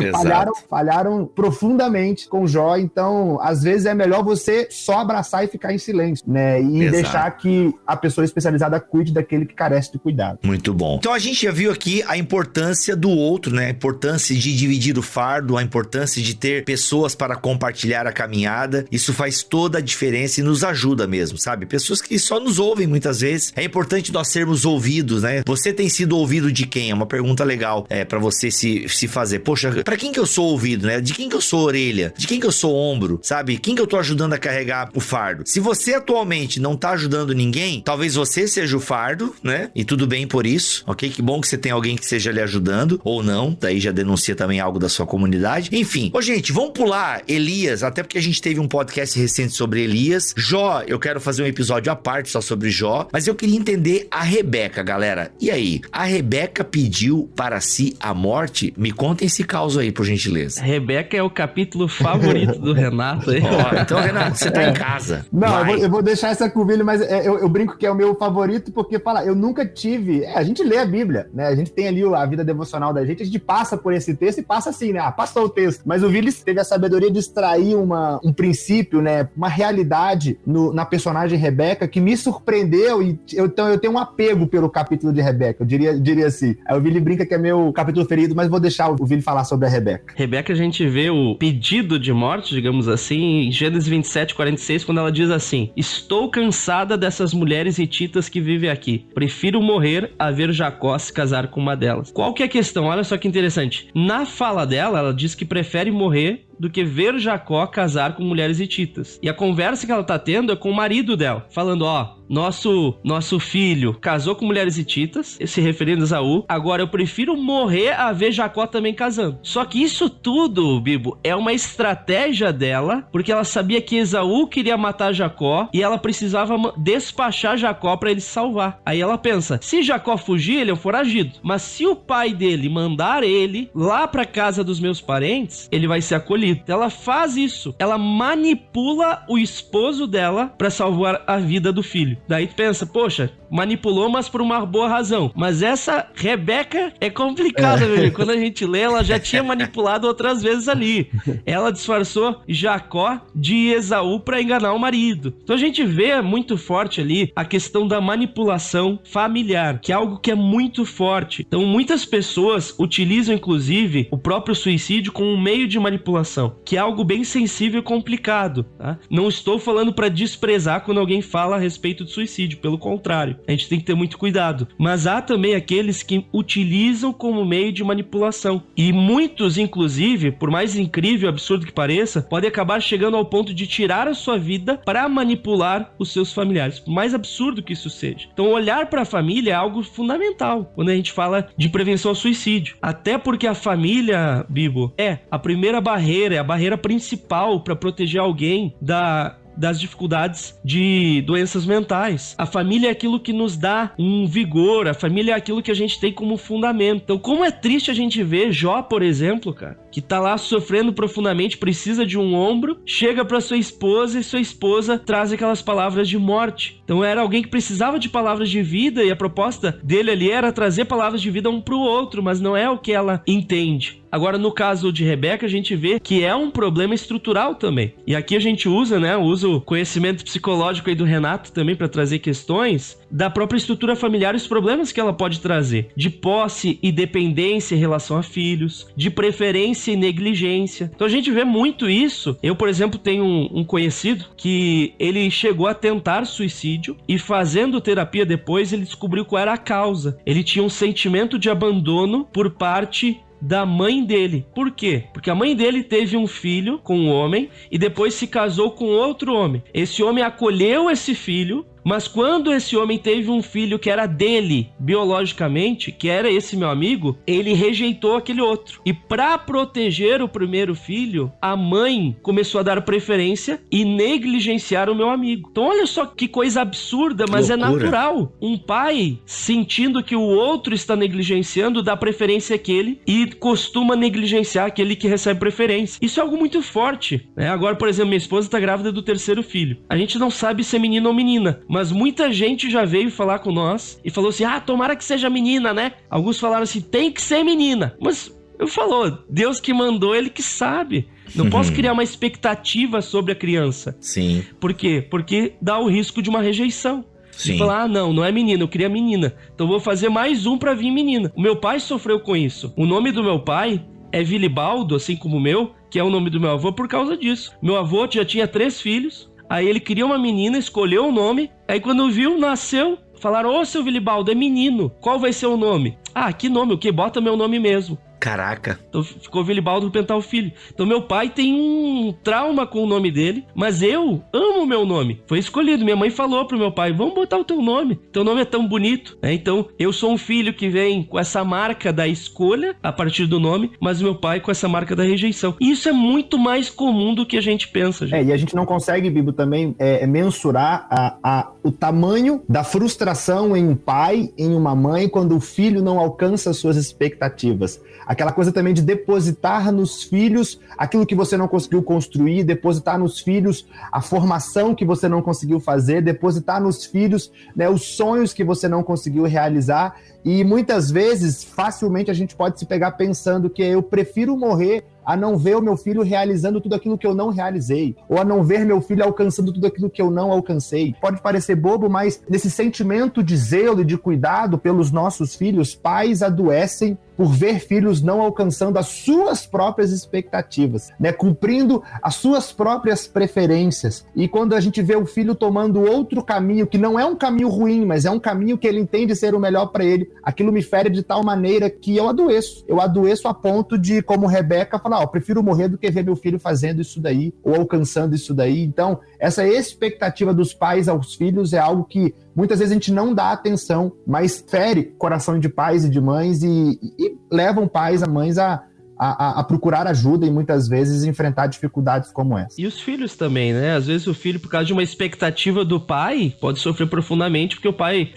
Falharam profundamente com Jó. Então, às vezes é melhor você só abraçar e ficar em silêncio, né? E deixar que a pessoa especializada cuide daquele que carece de cuidado. Muito bom. Então, a gente já viu aqui a importância do outro, né? A importância de dividir o fardo, a importância de ter pessoas para compartilhar a caminhada. Isso faz toda a diferença e nos ajuda mesmo, sabe? Pessoas que só nos ouvem muitas vezes. É importante nós sermos ouvidos, né? Você tem sido ouvido de quem? É uma pergunta legal pra você se fazer. Poxa, pra quem que eu sou ouvido, né? De quem que eu sou orelha? De quem que eu sou ombro? Sabe? Quem que eu tô ajudando a carregar o fardo? Se você atualmente não tá ajudando ninguém, talvez você seja o fardo, né? E tudo bem por isso, ok? Que bom que você tem alguém que esteja lhe ajudando, ou não. Daí já denuncia também algo da sua comunidade. Enfim. Ô, gente, vamos pular Elias, até porque a gente teve um podcast recente sobre Elias. Jó, eu quero fazer um episódio à parte só sobre Jó, mas eu queria entender a Rebeca, galera. E aí, a Rebeca pediu para si a morte? Me contem esse caos aí, por gentileza. Rebeca é o capítulo favorito do Renato. Então, Renato, você tá em casa. Não, eu vou deixar essa com o Vili, mas eu brinco que é o meu favorito, porque eu nunca tive... a gente lê a Bíblia, né? A gente tem ali a vida devocional da gente, a gente passa por esse texto e passa assim, né? Passou o texto. Mas o Vili teve a sabedoria de extrair um princípio, né? Uma realidade na personagem Rebeca que me surpreendeu, e então eu tenho um apego pelo capítulo de Rebeca, eu diria assim. Aí o Vili brinca que é meu capítulo preferido, mas vou deixar o Vili falar sobre a Rebeca. Rebeca, a gente vê o pedido de morte, digamos assim, em Gênesis 27:46, quando ela diz assim: estou cansada dessas mulheres hititas que vivem aqui. Prefiro morrer a ver Jacó se casar com uma delas. Qual que é a questão? Olha só que interessante. Na fala dela, ela diz que prefere morrer do que ver Jacó casar com mulheres hititas. E a conversa que ela tá tendo é com o marido dela, falando, nosso filho casou com mulheres hititas, se referindo a Esaú, agora eu prefiro morrer a ver Jacó também casando. Só que isso tudo, Bibo, é uma estratégia dela, porque ela sabia que Esaú queria matar Jacó e ela precisava despachar Jacó para ele se salvar. Aí ela pensa, se Jacó fugir, ele é um foragido, mas se o pai dele mandar ele lá pra casa dos meus parentes, ele vai ser acolhido. Então ela faz isso, ela manipula o esposo dela para salvar a vida do filho. Daí tu pensa, poxa, manipulou, mas por uma boa razão. Mas essa Rebeca é complicada, velho. Quando a gente lê, ela já tinha manipulado outras vezes ali. Ela disfarçou Jacó de Esaú para enganar o marido. Então a gente vê muito forte ali a questão da manipulação familiar, que é algo que é muito forte. Então muitas pessoas utilizam, inclusive, o próprio suicídio como um meio de manipulação, que é algo bem sensível e complicado, tá? Não estou falando para desprezar quando alguém fala a respeito de suicídio, pelo contrário, a gente tem que ter muito cuidado. Mas há também aqueles que utilizam como meio de manipulação. E muitos, inclusive, por mais incrível e absurdo que pareça, podem acabar chegando ao ponto de tirar a sua vida para manipular os seus familiares, por mais absurdo que isso seja. Então, olhar para a família é algo fundamental quando a gente fala de prevenção ao suicídio. Até porque a família, Bibo, é a primeira barreira, é a barreira principal para proteger alguém das dificuldades de doenças mentais. A família é aquilo que nos dá um vigor, a família é aquilo que a gente tem como fundamento. Então, como é triste a gente ver Jó, por exemplo, cara, que tá lá sofrendo profundamente, precisa de um ombro, chega pra sua esposa e sua esposa traz aquelas palavras de morte. Então, era alguém que precisava de palavras de vida e a proposta dele ali era trazer palavras de vida um pro outro, mas não é o que ela entende. Agora, no caso de Rebeca, a gente vê que é um problema estrutural também. E aqui a gente usa o conhecimento psicológico aí do Renato também para trazer questões da própria estrutura familiar e os problemas que ela pode trazer. De posse e dependência em relação a filhos, de preferência e negligência. Então a gente vê muito isso. Eu, por exemplo, tenho um conhecido que ele chegou a tentar suicídio e fazendo terapia depois ele descobriu qual era a causa. Ele tinha um sentimento de abandono por parte da mãe dele. Por quê? Porque a mãe dele teve um filho com um homem e depois se casou com outro homem. Esse homem acolheu esse filho, mas quando esse homem teve um filho que era dele, biologicamente, que era esse meu amigo, ele rejeitou aquele outro. E para proteger o primeiro filho, a mãe começou a dar preferência e negligenciar o meu amigo. Então olha só que coisa absurda, mas loucura. É natural. Um pai, sentindo que o outro está negligenciando, dá preferência àquele e costuma negligenciar aquele que recebe preferência. Isso é algo muito forte, né? Agora, por exemplo, minha esposa está grávida do terceiro filho. A gente não sabe se é menino ou menina, mas muita gente já veio falar com nós e falou assim, tomara que seja menina, né? Alguns falaram assim, tem que ser menina. Mas eu falo, Deus que mandou, ele que sabe. Não posso criar uma expectativa sobre a criança. Sim. Por quê? Porque dá o risco de uma rejeição. Sim. E falar, não é menina, eu queria menina. Então vou fazer mais um pra vir menina. O meu pai sofreu com isso. O nome do meu pai é Vilibaldo, assim como o meu, que é o nome do meu avô, por causa disso. Meu avô já tinha 3 filhos. Aí ele queria uma menina, escolheu o nome. Aí quando viu, nasceu. Falaram, seu Vilibaldo, é menino. Qual vai ser o nome? Que nome? O quê? Bota meu nome mesmo. Caraca. Então ficou Vilibaldo Pimentel Filho. Então meu pai tem um trauma com o nome dele, mas eu amo o meu nome. Foi escolhido. Minha mãe falou pro meu pai, vamos botar o teu nome. Teu nome é tão bonito. Então eu sou um filho que vem com essa marca da escolha a partir do nome, mas meu pai com essa marca da rejeição. E isso é muito mais comum do que a gente pensa, gente. E a gente não consegue, Bibo, também mensurar o tamanho da frustração em um pai, em uma mãe, quando o filho não alcança suas expectativas. Aquela coisa também de depositar nos filhos aquilo que você não conseguiu construir, depositar nos filhos a formação que você não conseguiu fazer, depositar nos filhos, né, os sonhos que você não conseguiu realizar. E muitas vezes, facilmente, a gente pode se pegar pensando que eu prefiro morrer a não ver o meu filho realizando tudo aquilo que eu não realizei, ou a não ver meu filho alcançando tudo aquilo que eu não alcancei. Pode parecer bobo, mas nesse sentimento de zelo e de cuidado pelos nossos filhos, pais adoecem por ver filhos não alcançando as suas próprias expectativas, né? Cumprindo as suas próprias preferências. E quando a gente vê o filho tomando outro caminho, que não é um caminho ruim, mas é um caminho que ele entende ser o melhor para ele, aquilo me fere de tal maneira que eu adoeço. Eu adoeço a ponto de, como Rebeca, falar, eu prefiro morrer do que ver meu filho fazendo isso daí, ou alcançando isso daí. Então, essa expectativa dos pais aos filhos é algo que muitas vezes a gente não dá atenção, mas fere coração de pais e de mães e levam pais e mães a procurar ajuda e muitas vezes enfrentar dificuldades como essa. E os filhos também, né? Às vezes o filho, por causa de uma expectativa do pai, pode sofrer profundamente porque o pai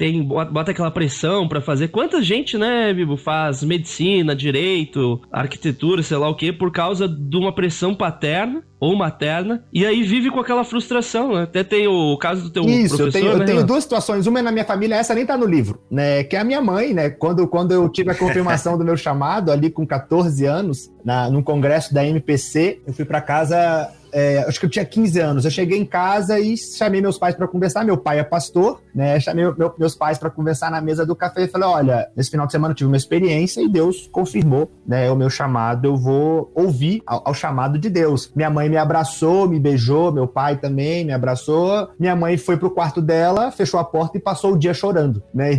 bota aquela pressão pra fazer. Quanta gente, né, Bibo, faz medicina, direito, arquitetura, sei lá o quê, por causa de uma pressão paterna ou materna, e aí vive com aquela frustração, né? Até tem o caso do teu professor, eu tenho duas situações, uma na minha família, essa nem tá no livro, né? Que é a minha mãe, né? Quando eu tive a confirmação do meu chamado, ali com 14 anos, num congresso da MPC, eu fui pra casa... acho que eu tinha 15 anos, eu cheguei em casa e chamei meus pais para conversar, meu pai é pastor, né, chamei meus pais para conversar na mesa do café e falei, olha, nesse final de semana eu tive uma experiência e Deus confirmou, né, o meu chamado, eu vou ouvir ao chamado de Deus. Minha mãe me abraçou, me beijou, meu pai também me abraçou, minha mãe foi pro quarto dela, fechou a porta e passou o dia chorando, né,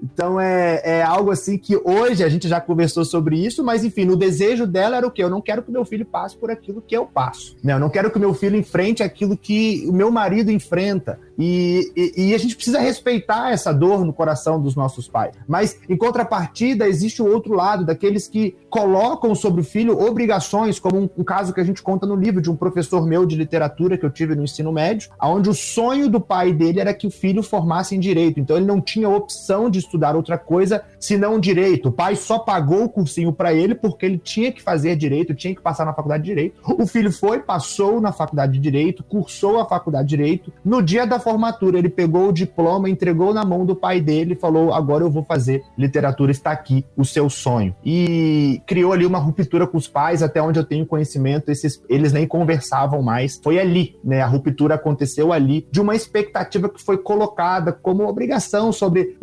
então é algo assim que hoje a gente já conversou sobre isso, mas enfim, no desejo dela era o quê? Eu não quero que meu filho passe por aquilo que eu passo. Eu não quero que o meu filho enfrente aquilo que o meu marido enfrenta. E a gente precisa respeitar essa dor no coração dos nossos pais. Mas, em contrapartida, existe o outro lado, daqueles que colocam sobre o filho obrigações, como um caso que a gente conta no livro de um professor meu de literatura que eu tive no ensino médio, onde o sonho do pai dele era que o filho formasse em direito. Então, ele não tinha opção de estudar outra coisa senão direito. O pai só pagou o cursinho para ele porque ele tinha que fazer direito, tinha que passar na faculdade de direito. O filho passou na faculdade de direito, cursou a faculdade de direito. No dia da formatura, ele pegou o diploma, entregou na mão do pai dele e falou, agora eu vou fazer literatura, está aqui o seu sonho. E criou ali uma ruptura com os pais, até onde eu tenho conhecimento, eles nem conversavam mais. Foi ali, né? A ruptura aconteceu ali, de uma expectativa que foi colocada como obrigação sobre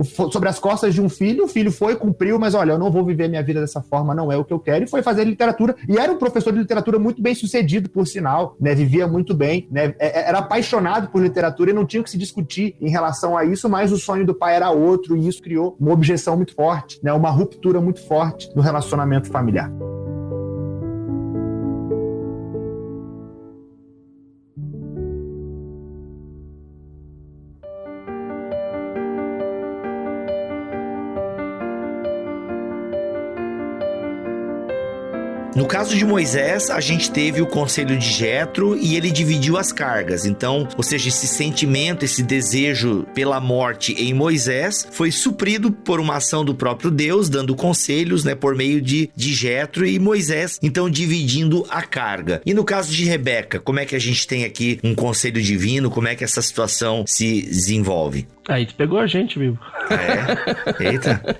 as costas de um filho. O filho foi, cumpriu, mas olha, eu não vou viver minha vida dessa forma, não é o que eu quero, e foi fazer literatura. E era um professor de literatura muito bem sucedido, por sinal, né? Vivia muito bem, né? Era apaixonado por literatura e não tinha o que se discutir em relação a isso, mas o sonho do pai era outro, e isso criou uma objeção muito forte, né? Uma ruptura muito forte no relacionamento familiar. No caso de Moisés, a gente teve o conselho de Jetro e ele dividiu as cargas. Então, ou seja, esse sentimento, esse desejo pela morte em Moisés foi suprido por uma ação do próprio Deus, dando conselhos, né, por meio de Jetro e Moisés, então dividindo a carga. E no caso de Rebeca, como é que a gente tem aqui um conselho divino? Como é que essa situação se desenvolve? Aí tu pegou a gente, viu? Eita.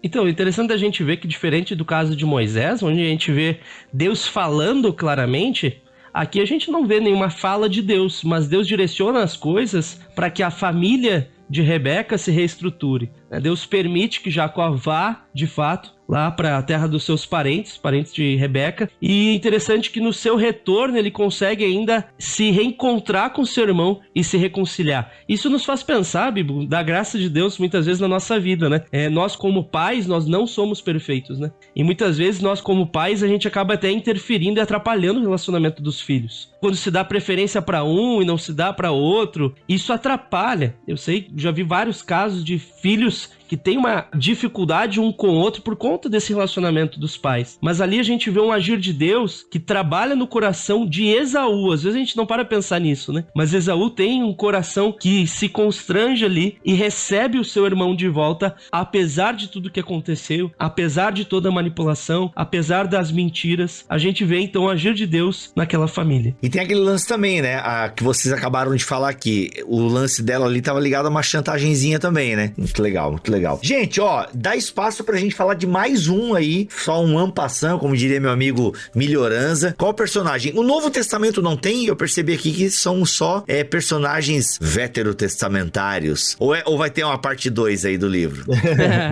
Então, interessante a gente ver que, diferente do caso de Moisés, onde a gente vê Deus falando claramente, aqui a gente não vê nenhuma fala de Deus, mas Deus direciona as coisas para que a família de Rebeca se reestruture. Deus permite que Jacó vá, de fato, lá para a terra dos seus parentes de Rebeca. E é interessante que no seu retorno ele consegue ainda se reencontrar com seu irmão e se reconciliar. Isso nos faz pensar, Bibo, da graça de Deus muitas vezes na nossa vida, né? Nós como pais, nós não somos perfeitos, né? E muitas vezes nós como pais, a gente acaba até interferindo e atrapalhando o relacionamento dos filhos. Quando se dá preferência para um e não se dá para outro, isso atrapalha. Eu sei, já vi vários casos de filhos que tem uma dificuldade um com o outro por conta desse relacionamento dos pais. Mas ali a gente vê um agir de Deus que trabalha no coração de Esaú. Às vezes a gente não para pensar nisso, né? Mas Esaú tem um coração que se constrange ali e recebe o seu irmão de volta, apesar de tudo que aconteceu, apesar de toda a manipulação, apesar das mentiras. A gente vê então o agir de Deus naquela família. E tem aquele lance também, né? Que vocês acabaram de falar aqui. O lance dela ali estava ligado a uma chantagenzinha também, né? Muito legal, muito legal. Gente, dá espaço pra gente falar de mais um aí, só um en passant, como diria meu amigo Melhoranza. Qual personagem? O Novo Testamento não tem? Eu percebi aqui que são só personagens veterotestamentários. Ou vai ter uma parte 2 aí do livro?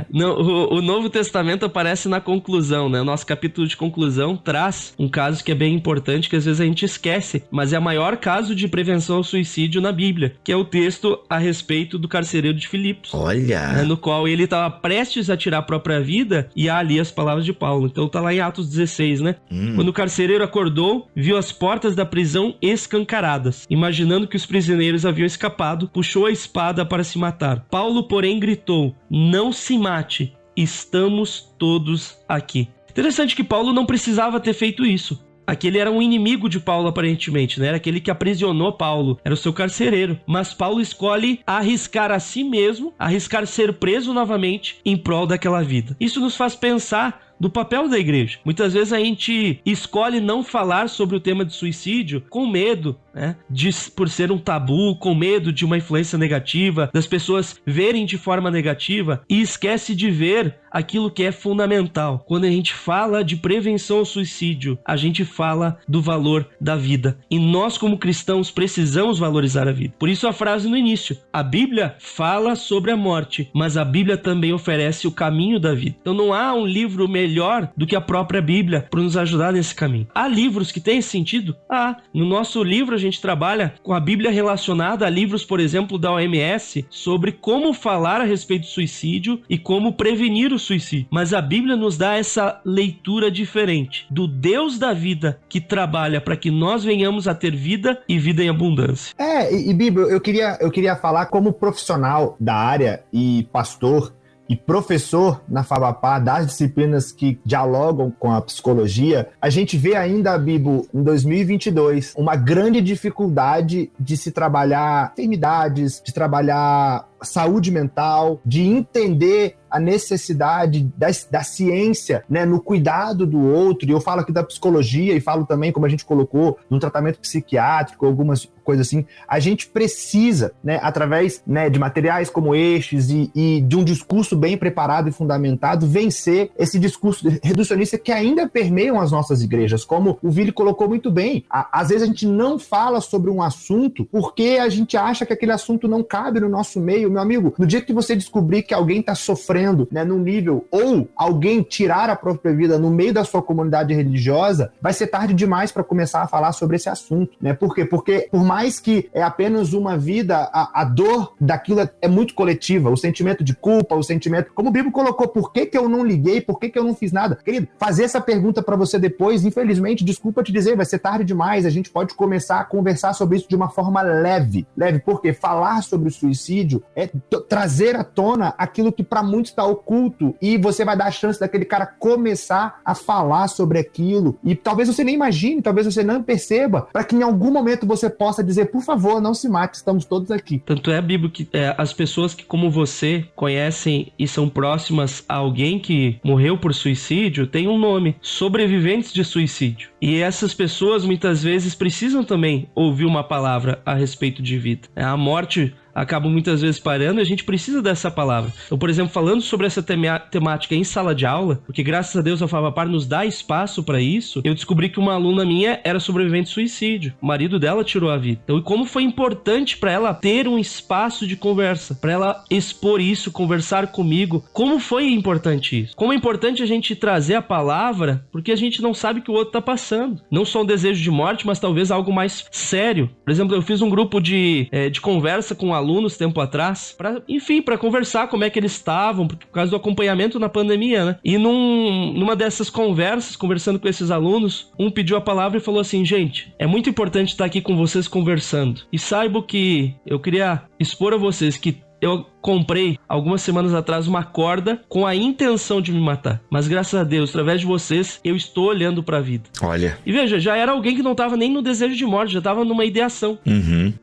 Não, o Novo Testamento aparece na conclusão, né? O nosso capítulo de conclusão traz um caso que é bem importante, que às vezes a gente esquece, mas é o maior caso de prevenção ao suicídio na Bíblia, que é o texto a respeito do carcereiro de Filipos. Olha! No qual ele estava prestes a tirar a própria vida, e há ali as palavras de Paulo. Então tá lá em Atos 16, né? Quando o carcereiro acordou, viu as portas da prisão escancaradas. Imaginando que os prisioneiros haviam escapado, puxou a espada para se matar. Paulo, porém, gritou: "Não se mate, estamos todos aqui." Interessante que Paulo não precisava ter feito isso. Aquele era um inimigo de Paulo, aparentemente, né? Era aquele que aprisionou Paulo, era o seu carcereiro. Mas Paulo escolhe arriscar a si mesmo, arriscar ser preso novamente em prol daquela vida. Isso nos faz pensar do papel da igreja. Muitas vezes a gente escolhe não falar sobre o tema de suicídio com medo, né? Por ser um tabu, com medo de uma influência negativa, das pessoas verem de forma negativa, e esquece de ver aquilo que é fundamental. Quando a gente fala de prevenção ao suicídio, a gente fala do valor da vida. E nós, como cristãos, precisamos valorizar a vida. Por isso a frase no início: a Bíblia fala sobre a morte, mas a Bíblia também oferece o caminho da vida. Então não há um livro melhor do que a própria Bíblia para nos ajudar nesse caminho. Há livros que têm esse sentido? No nosso livro a gente trabalha com a Bíblia relacionada a livros, por exemplo, da OMS, sobre como falar a respeito do suicídio e como prevenir o suicídio. Mas a Bíblia nos dá essa leitura diferente do Deus da vida, que trabalha para que nós venhamos a ter vida e vida em abundância. E Bíblia, eu queria falar como profissional da área e pastor e professor na Fabapar das disciplinas que dialogam com a psicologia. A gente vê ainda, Bibo, em 2022, uma grande dificuldade de se trabalhar enfermidades, de trabalhar saúde mental, de entender a necessidade da ciência, né, no cuidado do outro. E eu falo aqui da psicologia e falo também, como a gente colocou, no tratamento psiquiátrico, algumas coisas assim. A gente precisa, né, através, né, de materiais como estes e de um discurso bem preparado e fundamentado, vencer esse discurso reducionista que ainda permeiam as nossas igrejas. Como o Vili colocou muito bem, às vezes a gente não fala sobre um assunto porque a gente acha que aquele assunto não cabe no nosso meio. Meu amigo, no dia que você descobrir que alguém está sofrendo, né, num nível, ou alguém tirar a própria vida no meio da sua comunidade religiosa, vai ser tarde demais para começar a falar sobre esse assunto, né? Por quê? Porque por mais que é apenas uma vida, a dor daquilo é muito coletiva, o sentimento de culpa, o sentimento, como o Bíblia colocou, por que eu não liguei, por que eu não fiz nada? Querido, fazer essa pergunta para você depois, infelizmente, desculpa te dizer, vai ser tarde demais. A gente pode começar a conversar sobre isso de uma forma leve, porque falar sobre o suicídio é trazer à tona aquilo que para muitos está oculto, e você vai dar a chance daquele cara começar a falar sobre aquilo, e talvez você nem imagine, talvez você não perceba, para que em algum momento você possa dizer: por favor, não se mate, estamos todos aqui. Tanto é, Bíblia, que as pessoas que, como você, conhecem e são próximas a alguém que morreu por suicídio, têm um nome: sobreviventes de suicídio. E essas pessoas muitas vezes precisam também ouvir uma palavra a respeito de vida. A morte acabam muitas vezes parando, a gente precisa dessa palavra. Então, por exemplo, falando sobre essa temática em sala de aula, porque graças a Deus a Favapar nos dá espaço para isso, eu descobri que uma aluna minha era sobrevivente de suicídio. O marido dela tirou a vida. Então, e como foi importante para ela ter um espaço de conversa, para ela expor isso, conversar comigo. Como foi importante isso? Como é importante a gente trazer a palavra, porque a gente não sabe o que o outro tá passando. Não só um desejo de morte, mas talvez algo mais sério. Por exemplo, eu fiz um grupo de conversa com alunos tempo atrás, para conversar como é que eles estavam, por causa do acompanhamento na pandemia, né? E numa dessas conversas, conversando com esses alunos, um pediu a palavra e falou assim: gente, é muito importante estar aqui com vocês conversando. E saibam que eu queria expor a vocês que eu comprei, algumas semanas atrás, uma corda com a intenção de me matar. Mas graças a Deus, através de vocês, eu estou olhando pra vida. Olha. E veja, já era alguém que não tava nem no desejo de morte, já tava numa ideação.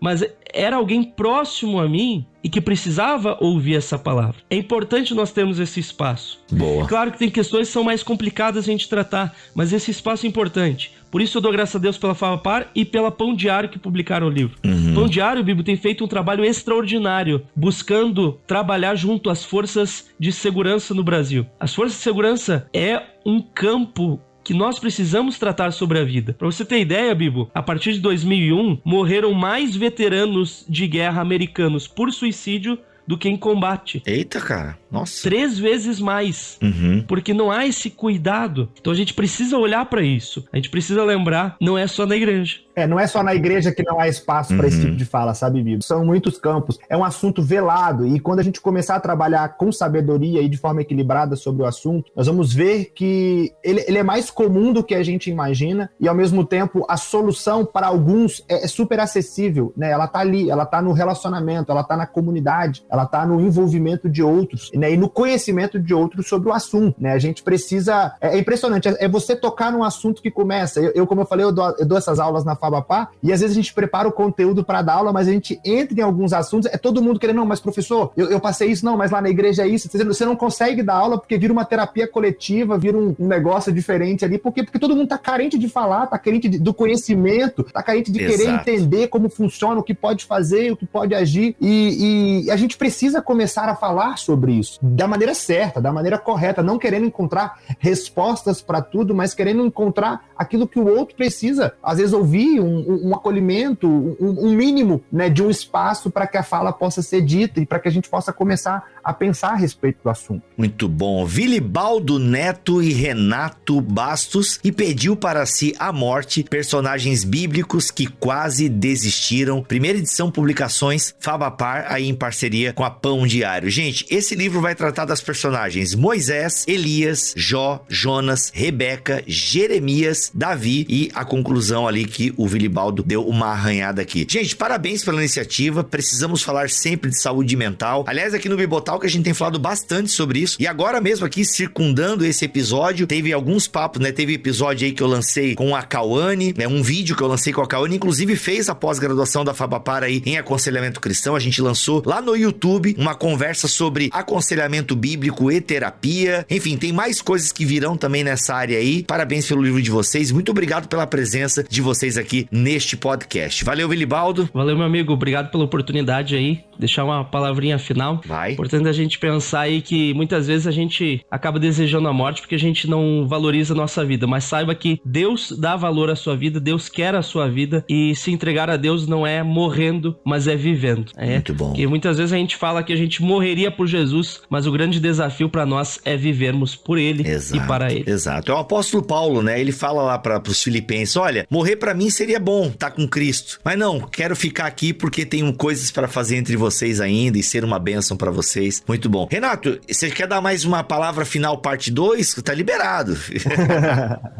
Mas era alguém próximo a mim e que precisava ouvir essa palavra. É importante nós termos esse espaço. Boa. Claro que tem questões que são mais complicadas a gente tratar, mas esse espaço é importante. Por isso eu dou graças a Deus pela Favapar e pela Pão Diário que publicaram o livro. Pão Diário, Bibo, tem feito um trabalho extraordinário, buscando trabalhar junto às forças de segurança no Brasil. As forças de segurança é um campo que nós precisamos tratar sobre a vida. Pra você ter ideia, Bibo, a partir de 2001, morreram mais veteranos de guerra americanos por suicídio do que em combate. Eita, cara. Nossa. 3 vezes mais. Porque não há esse cuidado. Então a gente precisa olhar pra isso. A gente precisa lembrar, não é só na igreja. Não é só na igreja que não há espaço para esse tipo de fala, sabe, Bibo? São muitos campos. É um assunto velado e quando a gente começar a trabalhar com sabedoria e de forma equilibrada sobre o assunto, nós vamos ver que ele é mais comum do que a gente imagina e, ao mesmo tempo, a solução para alguns é super acessível, né? Ela tá ali, ela tá no relacionamento, ela tá na comunidade, ela tá no envolvimento de outros, né? E no conhecimento de outros sobre o assunto, né? A gente precisa... É impressionante, é você tocar num assunto que começa. Como eu falei, eu dou essas aulas na Favapar, e às vezes a gente prepara o conteúdo para dar aula, mas a gente entra em alguns assuntos, é todo mundo querendo, não, mas professor, eu passei isso, não, mas lá na igreja é isso, você não consegue dar aula porque vira uma terapia coletiva, vira um negócio diferente ali, porque todo mundo tá carente de falar, tá carente do conhecimento, tá carente de querer entender como funciona, o que pode fazer, o que pode agir, e a gente precisa começar a falar sobre isso, da maneira certa, da maneira correta, não querendo encontrar respostas para tudo, mas querendo encontrar aquilo que o outro precisa, às vezes ouvir, um acolhimento, um mínimo, né, de um espaço para que a fala possa ser dita e para que a gente possa começar a pensar a respeito do assunto. Muito bom. Vilibaldo Neto e Renato Bastos, e pediu para si a morte, personagens bíblicos que quase desistiram. Primeira edição, publicações Favapar, aí em parceria com a Pão Diário. Gente, esse livro vai tratar das personagens Moisés, Elias, Jó, Jonas, Rebeca, Jeremias, Davi e a conclusão ali que o Vilibaldo deu uma arranhada aqui. Gente, parabéns pela iniciativa. Precisamos falar sempre de saúde mental. Aliás, aqui no Bibotalk a gente tem falado bastante sobre isso. E agora mesmo aqui, circundando esse episódio, teve alguns papos, né? Teve episódio aí que eu lancei com a Cauane, né? Um vídeo que eu lancei com a Cauane, inclusive fez a pós-graduação da Favapar aí em aconselhamento cristão. A gente lançou lá no YouTube uma conversa sobre aconselhamento bíblico e terapia. Enfim, tem mais coisas que virão também nessa área aí. Parabéns pelo livro de vocês. Muito obrigado pela presença de vocês aqui neste podcast. Valeu, Vilibaldo. Valeu, meu amigo. Obrigado pela oportunidade aí. Deixar uma palavrinha final. Vai. Importante a gente pensar aí que muitas vezes a gente acaba desejando a morte porque a gente não valoriza a nossa vida. Mas saiba que Deus dá valor à sua vida, Deus quer a sua vida, e se entregar a Deus não é morrendo, mas é vivendo. Muito bom. Porque muitas vezes a gente fala que a gente morreria por Jesus, mas o grande desafio para nós é vivermos por Ele e para Ele. Exato. É o apóstolo Paulo, né? Ele fala lá para os filipenses, olha, morrer para mim seria bom, estar com Cristo. Mas não, quero ficar aqui porque tenho coisas para fazer entre vocês ainda e ser uma bênção para vocês. Muito bom. Renato, você quer dar mais uma palavra final, parte 2? Tá liberado.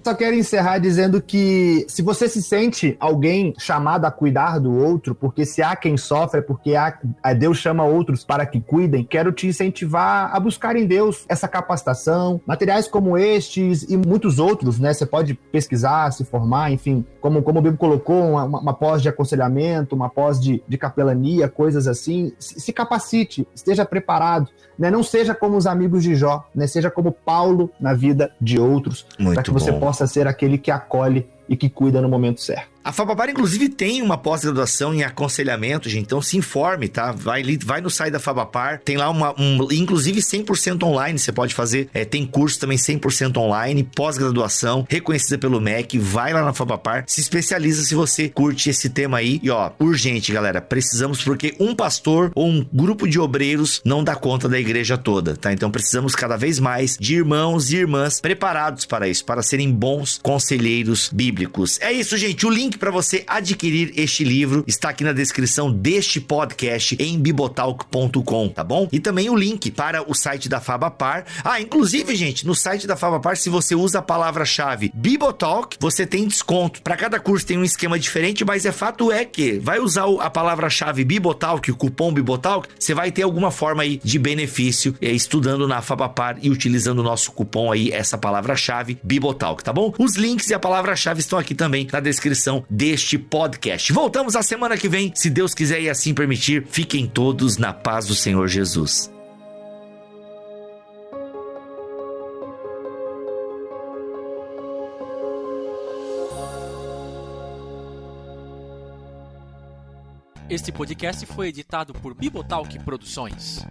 Só quero encerrar dizendo que se você se sente alguém chamado a cuidar do outro, porque se há quem sofre, porque Deus chama outros para que cuidem, quero te incentivar a buscar em Deus essa capacitação, materiais como estes e muitos outros, né? Você pode pesquisar, se formar, enfim, como o Bibo colocou, uma pós de aconselhamento, uma pós de capelania, coisas assim. Se capacite, esteja preparado, né? Não seja como os amigos de Jó, né? Seja como Paulo na vida de outros, para que você possa ser aquele que acolhe e que cuida no momento certo. A Fabapar, inclusive, tem uma pós-graduação em aconselhamento, gente, então se informe, tá? Vai no site da Fabapar, tem lá inclusive 100% online, você pode fazer, tem curso também 100% online, pós-graduação, reconhecida pelo MEC, vai lá na Fabapar, se especializa se você curte esse tema aí, e ó, urgente, galera, precisamos, porque um pastor ou um grupo de obreiros não dá conta da igreja toda, tá? Então precisamos cada vez mais de irmãos e irmãs preparados para isso, para serem bons conselheiros bíblicos. É isso, gente, o link para você adquirir este livro está aqui na descrição deste podcast em bibotalk.com, tá bom? E também o link para o site da Fabapar. Inclusive, gente, no site da Fabapar, se você usa a palavra-chave Bibotalk, você tem desconto. Para cada curso tem um esquema diferente, mas fato é que vai usar a palavra-chave Bibotalk, o cupom Bibotalk, você vai ter alguma forma aí de benefício estudando na Fabapar e utilizando o nosso cupom aí, essa palavra-chave Bibotalk, tá bom? Os links e a palavra-chave estão aqui também na descrição deste podcast. Voltamos a semana que vem, se Deus quiser e assim permitir. Fiquem todos na paz do Senhor Jesus. Este podcast foi editado por Bibotalk Produções.